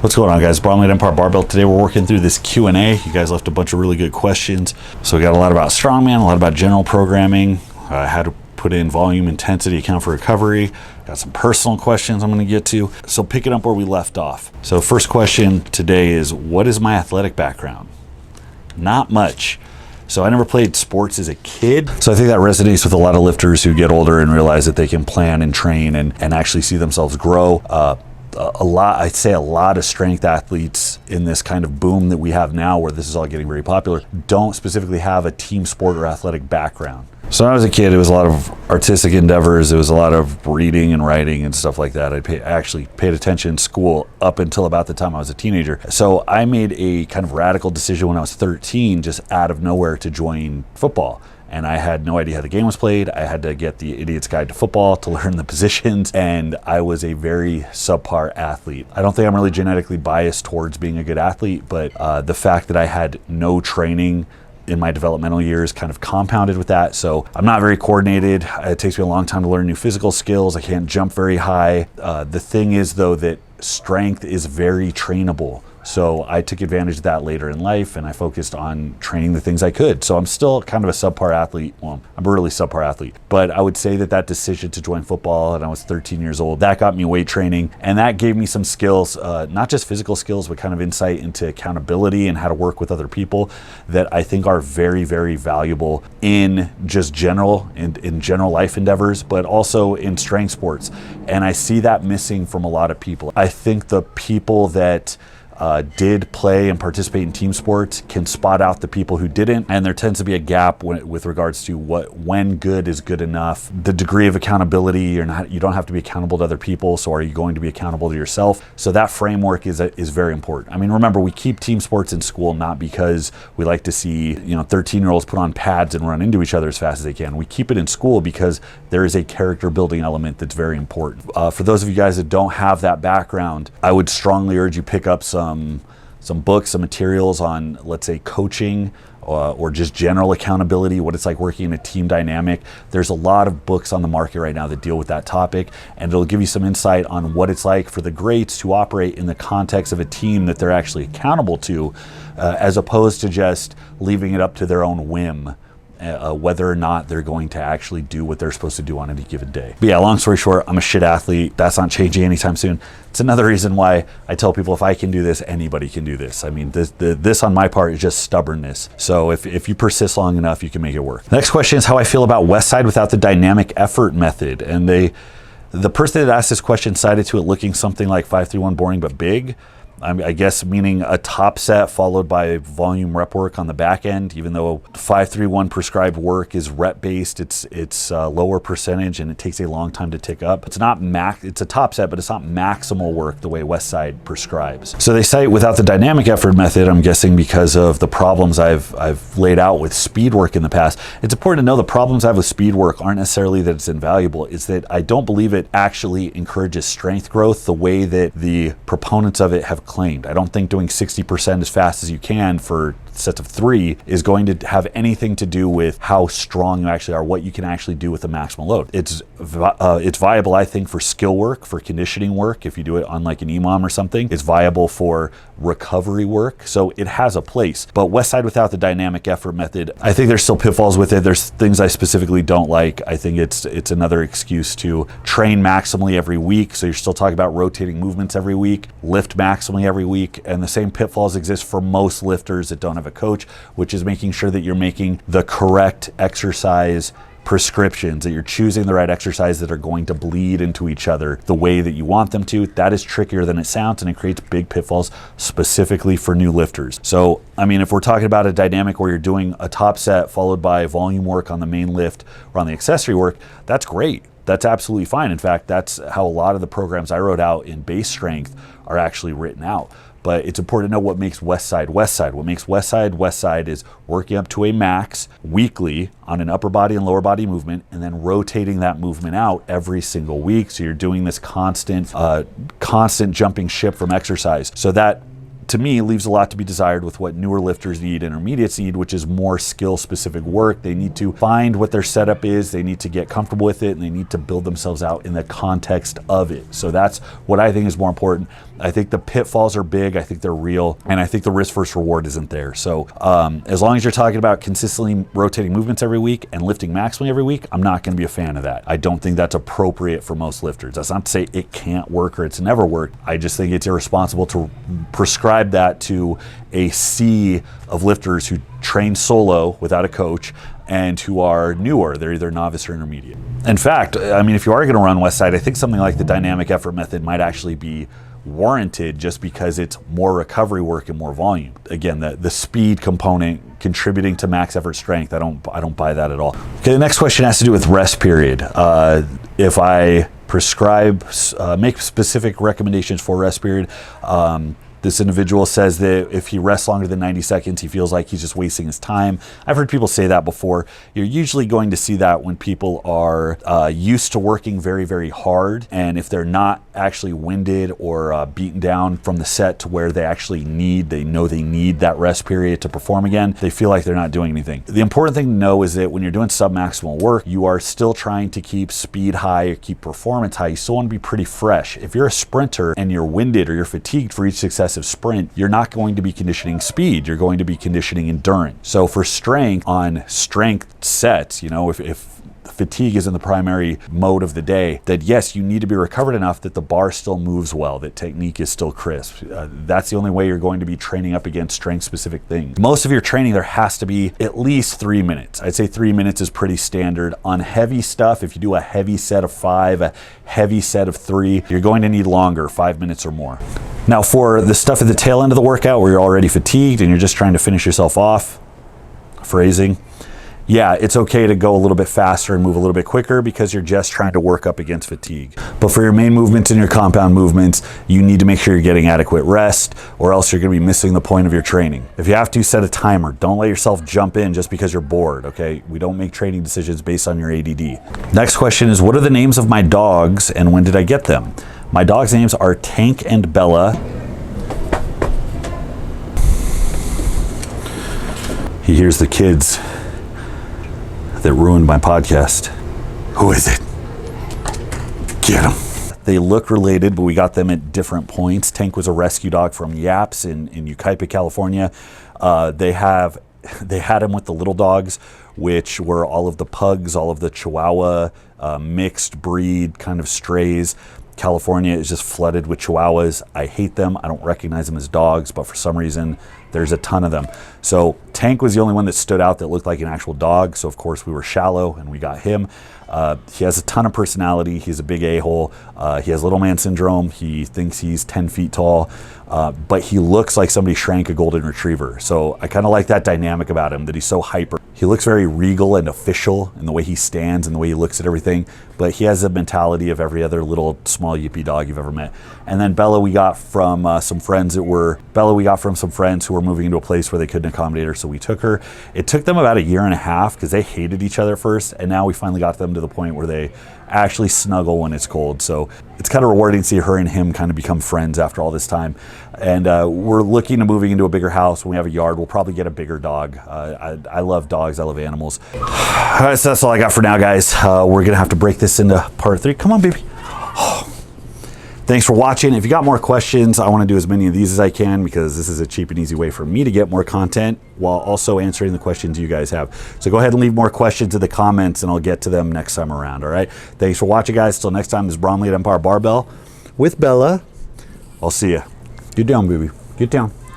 What's going on, guys? Bromley Empire Barbell. Today we're working through this Q&A. You guys left a bunch of really good questions. So we got a lot about strongman, a lot about general programming, how to put in volume, intensity, account for recovery. Got some personal questions I'm going to get to. So picking up where we left off. So first question today is, what is my athletic background? Not much. So I never played sports as a kid. So I think that resonates with a lot of lifters who get older and realize that they can plan and train and actually see themselves grow. I'd say a lot of strength athletes in this kind of boom that we have now, where this is all getting very popular, don't specifically have a team sport or athletic background. So when I was a kid, it was a lot of artistic endeavors. It was a lot of reading and writing and stuff like that. I actually paid attention in school up until about the time I was a teenager. So I made a kind of radical decision when I was 13, just out of nowhere, to join football. And I had no idea how the game was played. I had to get the Idiot's Guide to Football to learn the positions, and I was a very subpar athlete. I don't think I'm really genetically biased towards being a good athlete, but the fact that I had no training in my developmental years kind of compounded with that. So I'm not very coordinated. It takes me a long time to learn new physical skills. I can't jump very high. The thing is, though, that strength is very trainable. So I took advantage of that later in life, and I focused on training the things I could. So I'm still kind of a subpar athlete. Well, I'm a really subpar athlete, but I would say that decision to join football, and I was 13 years old, that got me weight training, and that gave me some skills, not just physical skills, but kind of insight into accountability and how to work with other people that I think are very, very valuable in just in general life endeavors, but also in strength sports. And I see that missing from a lot of people. I think the people that did play and participate in team sports can spot out the people who didn't, and there tends to be a gap with regards to when good is good enough. The degree of accountability, you don't have to be accountable to other people, so are you going to be accountable to yourself? So that framework is very important. I mean, remember, we keep team sports in school not because we like to see 13-year-olds put on pads and run into each other as fast as they can. We keep it in school because there is a character building element that's very important. For those of you guys that don't have that background, I would strongly urge you pick up some books, some materials on, let's say, coaching or just general accountability, what it's like working in a team dynamic. There's a lot of books on the market right now that deal with that topic, and it'll give you some insight on what it's like for the greats to operate in the context of a team that they're actually accountable to, as opposed to just leaving it up to their own whim. Whether or not they're going to actually do what they're supposed to do on any given day. But yeah, long story short, I'm a shit athlete. That's not changing anytime soon. It's another reason why I tell people, if I can do this, anybody can do this. I mean, this on my part is just stubbornness. So if you persist long enough, you can make it work. Next question is how I feel about Westside without the dynamic effort method. And the person that asked this question cited to it looking something like 5-3-1 boring but big. I guess meaning a top set followed by volume rep work on the back end. Even though 5-3-1 prescribed work is rep based, it's lower percentage and it takes a long time to tick up. It's a top set, but it's not maximal work the way Westside prescribes. So they cite without the dynamic effort method, I'm guessing because of the problems I've laid out with speed work in the past. It's important to know the problems I have with speed work aren't necessarily that it's invaluable. It's that I don't believe it actually encourages strength growth the way that the proponents of it have claimed. I don't think doing 60% as fast as you can for sets of 3 is going to have anything to do with how strong you actually are, what you can actually do with the maximal load. It's viable, I think, for skill work, for conditioning work, if you do it on like an EMOM or something. It's viable for recovery work, so it has a place. But Westside without the dynamic effort method, I think there's still pitfalls with it. There's things I specifically don't like. I think it's another excuse to train maximally every week, so you're still talking about rotating movements every week, lift maximally every week, and the same pitfalls exist for most lifters that don't have a coach, which is making sure that you're making the correct exercise prescriptions, that you're choosing the right exercise that are going to bleed into each other the way that you want them to. That is trickier than it sounds, and it creates big pitfalls specifically for new lifters. So, I mean, if we're talking about a dynamic where you're doing a top set followed by volume work on the main lift or on the accessory work, that's great. That's absolutely fine. In fact, that's how a lot of the programs I wrote out in base strength are actually written out. But it's important to know what makes Westside Westside. What makes Westside is working up to a max weekly on an upper body and lower body movement, and then rotating that movement out every single week. So you're doing this constant jumping ship from exercise. So that to me, leaves a lot to be desired with what newer lifters need, intermediates need, which is more skill-specific work. They need to find what their setup is, they need to get comfortable with it, and they need to build themselves out in the context of it. So that's what I think is more important. I think the pitfalls are big, I think they're real, and I think the risk versus reward isn't there. So as long as you're talking about consistently rotating movements every week and lifting maximally every week, I'm not going to be a fan of that. I don't think that's appropriate for most lifters. That's not to say it can't work or it's never worked. I just think it's irresponsible to prescribe that to a sea of lifters who train solo without a coach and who are newer. They're either novice or intermediate. In fact, I mean, if you are going to run Westside, I think something like the dynamic effort method might actually be warranted just because it's more recovery work and more volume. Again, the speed component contributing to max effort strength, I don't buy that at all. Okay, the next question has to do with rest period. If I prescribe, make specific recommendations for rest period, this individual says that if he rests longer than 90 seconds, he feels like he's just wasting his time. I've heard people say that before. You're usually going to see that when people are used to working very, very hard. And if they're not actually winded or beaten down from the set to where they know they need that rest period to perform again, they feel like they're not doing anything. The important thing to know is that when you're doing sub-maximal work, you are still trying to keep speed high or keep performance high. You still want to be pretty fresh. If you're a sprinter and you're winded or you're fatigued for each successive sprint, you're not going to be conditioning speed, you're going to be conditioning endurance. So for strength, on strength sets, if fatigue is in the primary mode of the day, that yes, you need to be recovered enough that the bar still moves well, that technique is still crisp. That's the only way you're going to be training up against strength specific things. Most of your training, there has to be at least 3 minutes. I'd say 3 minutes is pretty standard. On heavy stuff, if you do a heavy set of 5, a heavy set of 3, you're going to need longer, 5 minutes or more. Now for the stuff at the tail end of the workout where you're already fatigued and you're just trying to finish yourself off, phrasing, yeah, it's okay to go a little bit faster and move a little bit quicker because you're just trying to work up against fatigue. But for your main movements and your compound movements, you need to make sure you're getting adequate rest, or else you're going to be missing the point of your training. If you have to, set a timer. Don't let yourself jump in just because you're bored, okay? We don't make training decisions based on your ADD. Next question is, what are the names of my dogs and when did I get them? My dogs' names are Tank and Bella. He hears the kids that ruined my podcast. Who is it? Get him. They look related, but we got them at different points. Tank was a rescue dog from Yaps in Yucaipa, California. They had him with the little dogs, which were all of the pugs, all of the Chihuahua, mixed breed kind of strays. California is just flooded with Chihuahuas. I hate them. I don't recognize them as dogs, but for some reason, there's a ton of them. So Tank was the only one that stood out that looked like an actual dog. So of course we were shallow and we got him. He has a ton of personality. He's a big a-hole. He has little man syndrome. He thinks he's 10 feet tall, but he looks like somebody shrank a golden retriever. So I kind of like that dynamic about him, that he's so hyper. He looks very regal and official in the way he stands and the way he looks at everything, but he has the mentality of every other little small yippy dog you've ever met. And then Bella we got from some friends who were moving into a place where they couldn't accommodate her, so we took her. It took them about 1.5 years because they hated each other at first, and now we finally got them to the point where they actually snuggle when it's cold. So it's kind of rewarding to see her and him kind of become friends after all this time. And we're looking to moving into a bigger house. When we have a yard, we'll probably get a bigger dog. I love dogs, I love animals. All right, so that's all I got for now, guys. We're gonna have to break this into part 3. Come on, baby. Thanks for watching. If you got more questions, I want to do as many of these as I can because this is a cheap and easy way for me to get more content while also answering the questions you guys have. So go ahead and leave more questions in the comments and I'll get to them next time around. All right. Thanks for watching, guys. Till next time, this is Bromley at Empire Barbell with Bella. I'll see you. Get down, baby. Get down.